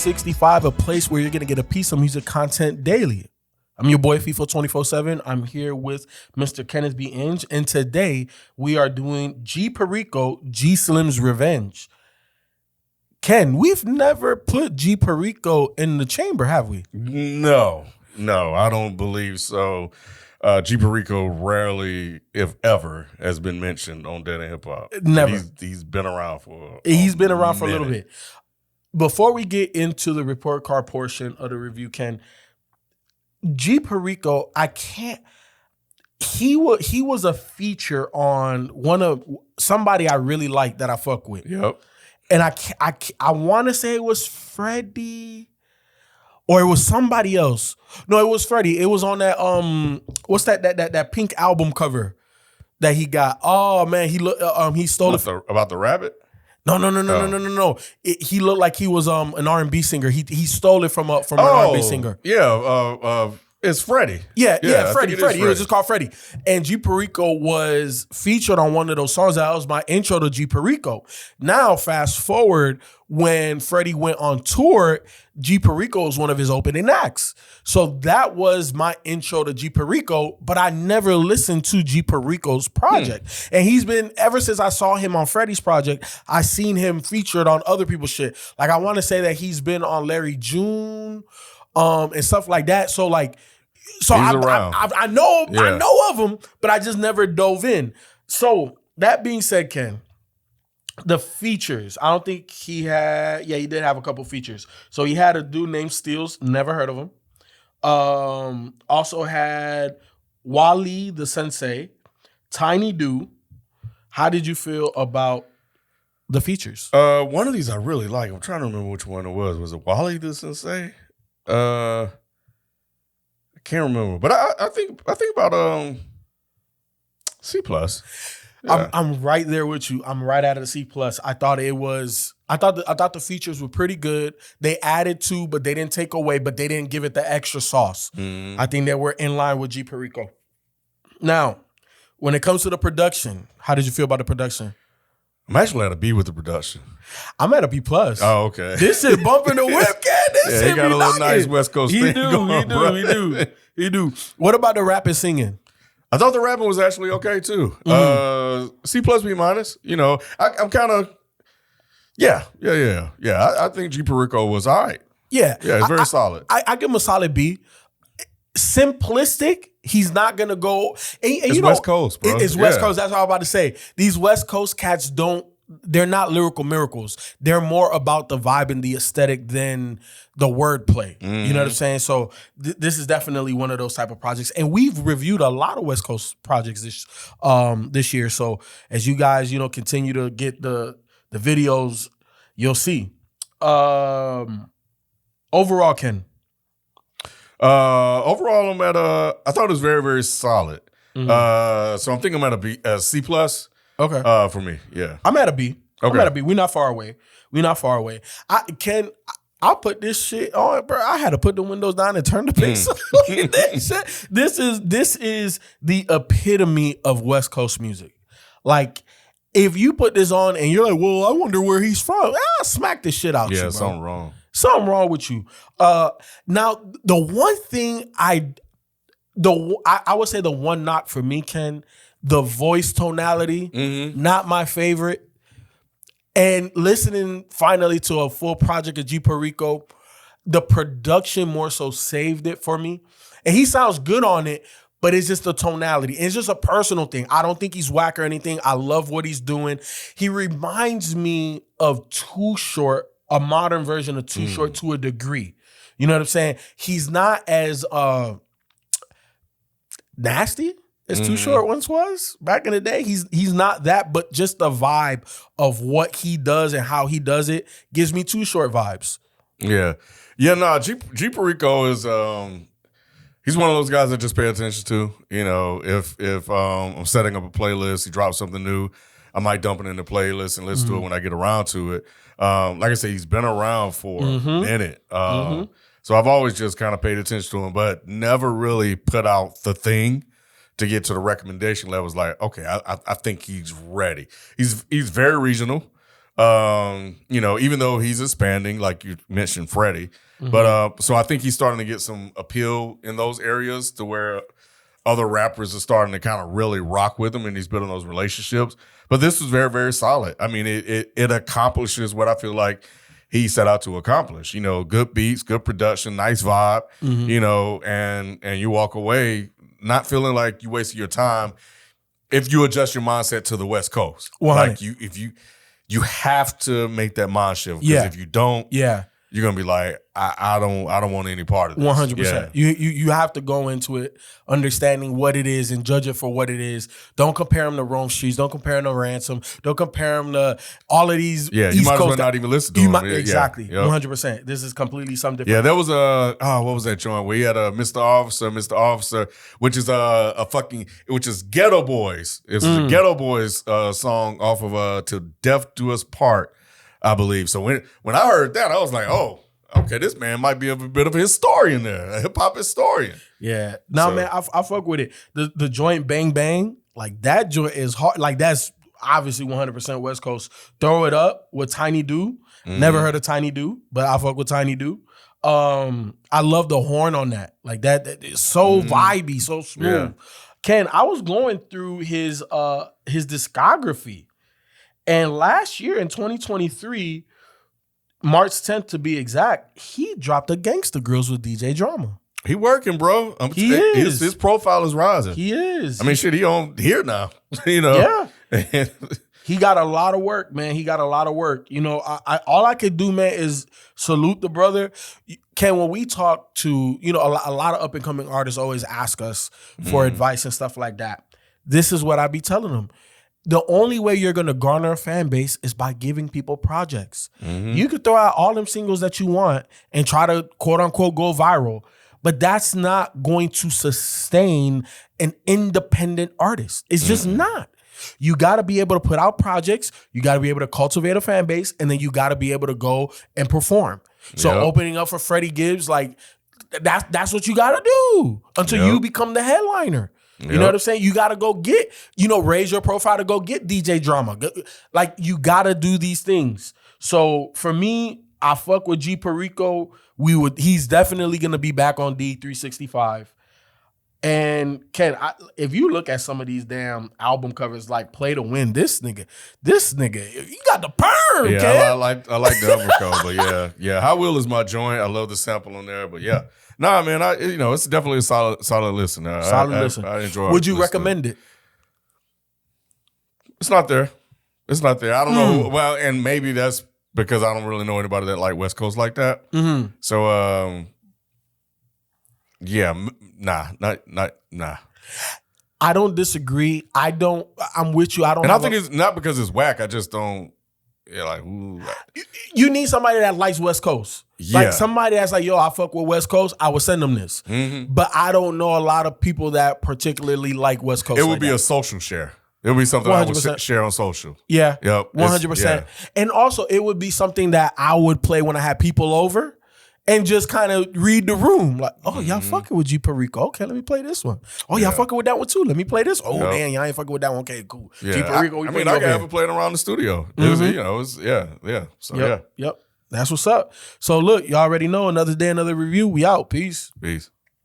365, a place where you're going to get a piece of music content daily. I'm your boy FIFA 24/7. I'm here with Mr. Kenneth B. Inge, and today we are doing G Perico, G Slim's Revenge. Ken, we've never put G Perico in the chamber, have we? No, I don't believe so. G Perico rarely, if ever, has been mentioned on Dead End Hip Hop. Never. He's been around for a little bit. Before we get into the report card portion of the review, Ken, G Perico, he was a feature on somebody I really like that I fuck with. Yep. And I want to say it was Freddie or it was somebody else. No, it was Freddie. It was on that what's that pink album cover that he got. Oh man, he stole it about the rabbit. No. He looked like he was an R&B singer. He stole it from an R&B singer. Yeah, it's Freddie. Yeah, Freddie. He was just called Freddie. And G Perico was featured on one of those songs. That was my intro to G Perico. Now, fast forward, when Freddie went on tour, G Perico was one of his opening acts. So that was my intro to G Perico, but I never listened to G Perico's project. And he's been, ever since I saw him on Freddie's project, I seen him featured on other people's shit. Like, I want to say that he's been on Larry June and stuff like that. So I know of him, but I just never dove in. So that being said, Ken, the features, I don't think he did have a couple features. So he had a dude named Steels, never heard of him. Also had Wally the Sensei, Tiny Do. How did you feel about the features? One of these I really like. I'm trying to remember which one it was. Was it Wally the Sensei? I can't remember, but I think about C+. Yeah. I'm right there with you. I'm right out of the C+. I thought the features were pretty good. They added to, but they didn't take away, but they didn't give it the extra sauce. I think they were in line with G Perico. Now, when it comes to the production, how did you feel about the production? I'm actually at a B with the production. I'm at a B+. Oh, okay. This shit bumping the whip, Ken. He got a little nice West Coast thing going. He do. What about the rap and singing? I thought the rapping was actually okay too. C+, B-. You know, I'm kind of, yeah. I think G Perico was all right. Yeah, it's very solid. I give him a solid B. Simplistic. He's not gonna go. And it's West Coast, bro. It's West Coast. That's what I'm about to say. These West Coast cats they're not lyrical miracles. They're more about the vibe and the aesthetic than the wordplay. You know what I'm saying? So this is definitely one of those type of projects. And we've reviewed a lot of West Coast projects this year. So as you guys, continue to get the videos, you'll see. Overall, Ken. Overall, I'm at I thought it was very, very solid. So I'm thinking I'm at a C+. Okay. For me, yeah. I'm at a B. Okay. I'm at a B. We're not far away. I'll put this shit on, bro. I had to put the windows down and turn the pixel. This is the epitome of West Coast music. Like, if you put this on and you're like, well, I wonder where he's from, I'll smack this shit out you, bro. Yeah, something wrong. Something wrong with you. Now, the one thing I would say the one knock for me, Ken, the voice tonality, not my favorite. And listening finally to a full project of G Perico, the production more so saved it for me. And he sounds good on it, but it's just the tonality. It's just a personal thing. I don't think he's whack or anything. I love what he's doing. He reminds me of Too Short, a modern version of Too Short to a degree. You know what I'm saying? He's not as nasty as Too Short once was back in the day. He's not that, but just the vibe of what he does and how he does it gives me Too Short vibes. Yeah. No, G Perico is he's one of those guys I just pay attention to. You know, if I'm setting up a playlist, he drops something new, I might dump it in the playlist and listen to it when I get around to it. Like I said, he's been around for a minute. So I've always just kind of paid attention to him, but never really put out the thing to get to the recommendation levels. Like, okay, I think he's ready. He's very regional. Even though he's expanding, like you mentioned, Freddie. But so I think he's starting to get some appeal in those areas to where other rappers are starting to kind of really rock with him, and he's building those relationships. But this was very, very solid. I mean, it accomplishes what I feel like he set out to accomplish. Good beats, good production, nice vibe. And you walk away not feeling like you wasted your time if you adjust your mindset to the West Coast. Like you have to make that mind shift, because if you don't, you're gonna be like, I don't want any part of this. 100%. You have to go into it understanding what it is and judge it for what it is. Don't compare them to Rome Streets. Don't compare them to Ransom. Don't compare them to all of these. Yeah, you East might as Coast well not even listen to them. Exactly. 100%. This is completely something different. Yeah, there was what was that joint where he had a Mr. Officer, which is which is Ghetto Boys. It's a Ghetto Boys song off of Till Death Do Us Part, I believe. So when I heard that, I was like, oh, okay, this man might be a bit of a historian there, a hip hop historian. Yeah. Man, I fuck with it. The joint Bang Bang, like that joint is hard. Like that's obviously 100% West Coast. Throw It Up with Tiny Do. Never heard of Tiny Do, but I fuck with Tiny Do. I love the horn on that. Like that is so vibey, so smooth. Yeah. Ken, I was going through his discography. And last year in 2023, March 10th to be exact, he dropped a Gangsta Grills with DJ Drama. He working, bro. He is. His profile is rising. He is. I mean, shit, he on here now. Yeah. He got a lot of work, man. He got a lot of work. I all I could do, man, is salute the brother. Ken, when we talk to, a lot of up-and-coming artists always ask us for advice and stuff like that. This is what I be telling them. The only way you're going to garner a fan base is by giving people projects. You could throw out all them singles that you want and try to, quote unquote, go viral, but that's not going to sustain an independent artist. It's just not. You got to be able to put out projects. You got to be able to cultivate a fan base, and then you got to be able to go and perform. So opening up for Freddie Gibbs, like that's what you got to do until you become the headliner. You know what I'm saying? You got to go get, raise your profile to go get DJ Drama. Like, you got to do these things. So, for me, I fuck with G Perico. He's definitely going to be back on D365. And, Ken, if you look at some of these damn album covers, like Play to Win, this nigga, you got the perm, Ken. I like the album cover, but yeah. How Will is my joint. I love the sample on there, but yeah. Nah, man, it's definitely a solid listen. Listen. I enjoy it. Would you recommend it? It's not there. I don't know. Well, and maybe that's because I don't really know anybody that like West Coast like that. So, nah. I don't disagree. I'm with you. I think it's not because it's whack. I just don't. Yeah, like, ooh. You need somebody that likes West Coast. Yeah. Like somebody that's like, yo, I fuck with West Coast, I would send them this. But I don't know a lot of people that particularly like West Coast. It would be a social share. It would be something 100%. I would share on social. Yeah. Yep. 100%. And also, it would be something that I would play when I had people over and just kind of read the room. Like, oh, y'all fucking with G Perico. Okay, let me play this one. Oh, y'all fucking with that one too. Let me play this. Oh, damn, y'all ain't fucking with that one. Okay, cool. Yeah. G Perico. I can have it playing around the studio. So, Yep. That's what's up. So, look, y'all already know. Another day, another review. We out. Peace.